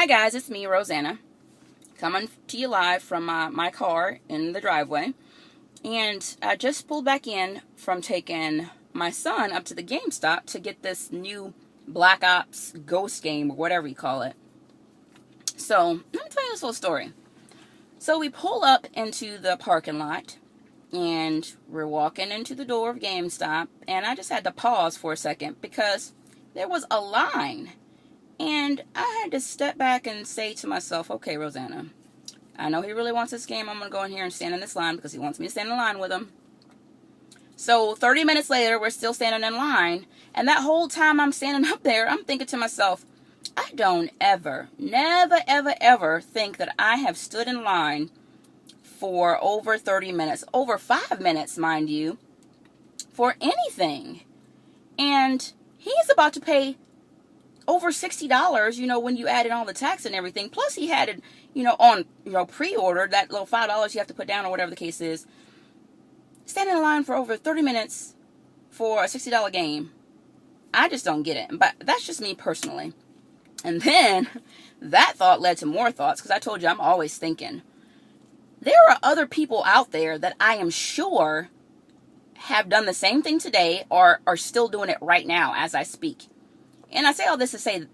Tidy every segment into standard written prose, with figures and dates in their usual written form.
guys, it's me, Rosanna, coming to you live from my car in the driveway. And I just pulled back in from taking my son up to the GameStop to get this new Black Ops Ghost game, or whatever you call it. So, let me tell you this little story. So we pull up into the parking lot, and we're walking into the door of GameStop, and I just had to pause for a second because there was a line. And I had to step back and say to myself, okay, Rosanna, I know he really wants this game. I'm going to go in here and stand in this line because he wants me to stand in line with him. So 30 minutes later, we're still standing in line. And that whole time I'm standing up there, I'm thinking to myself, I don't ever, never, ever, ever think that I have stood in line for over 30 minutes, over 5 minutes, mind you, for anything. And he's about to pay over $60, when you add in all the tax and everything. Plus he had it, on, pre-order, that little $5 you have to put down or whatever the case is. Standing in line for over 30 minutes for a $60 game. I just don't get it. But that's just me personally. And then that thought led to more thoughts, because I told you I'm always thinking. There are other people out there that I am sure have done the same thing today or are still doing it right now as I speak. And I say all this to say,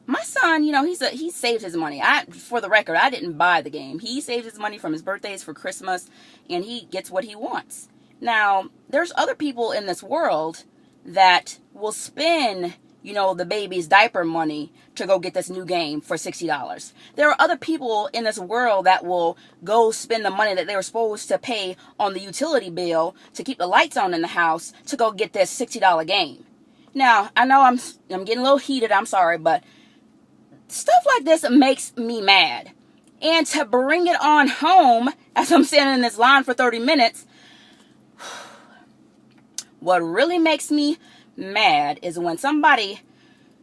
my son, he saved his money. For the record, I didn't buy the game. He saved his money from his birthdays for Christmas, and he gets what he wants. Now, there's other people in this world that will spend, the baby's diaper money to go get this new game for $60. There are other people in this world that will go spend the money that they were supposed to pay on the utility bill to keep the lights on in the house to go get this $60 game. Now, I know I'm getting a little heated, I'm sorry, but stuff like this makes me mad. And to bring it on home as I'm standing in this line for 30 minutes, what really makes me mad is when somebody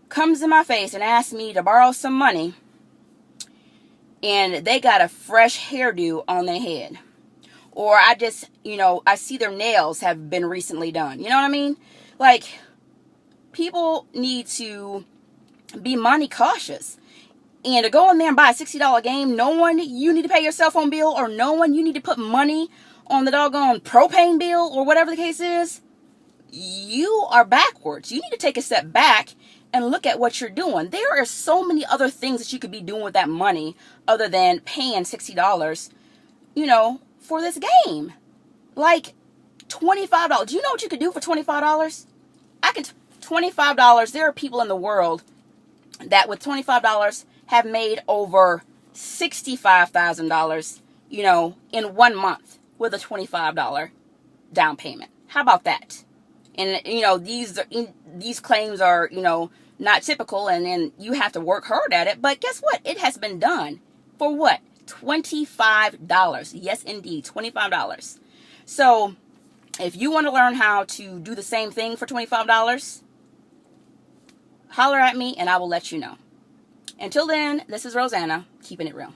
comes in my face and asks me to borrow some money and they got a fresh hairdo on their head. Or I just, I see their nails have been recently done. You know what I mean? Like, people need to be money cautious. And to go in there and buy a $60 game, knowing you need to pay your cell phone bill or knowing you need to put money on the doggone propane bill or whatever the case is, you are backwards. You need to take a step back and look at what you're doing. There are so many other things that you could be doing with that money other than paying $60, for this game. Like $25. Do you know what you could do for $25? $25. There are people in the world that with $25 have made over $65,000, in 1 month with a $25 down payment. How about that? And, these claims are, not typical, and then you have to work hard at it. But guess what? It has been done for what? $25. Yes, indeed, $25. So if you want to learn how to do the same thing for $25, holler at me and I will let you know. Until then, this is Rosanna, keeping it real.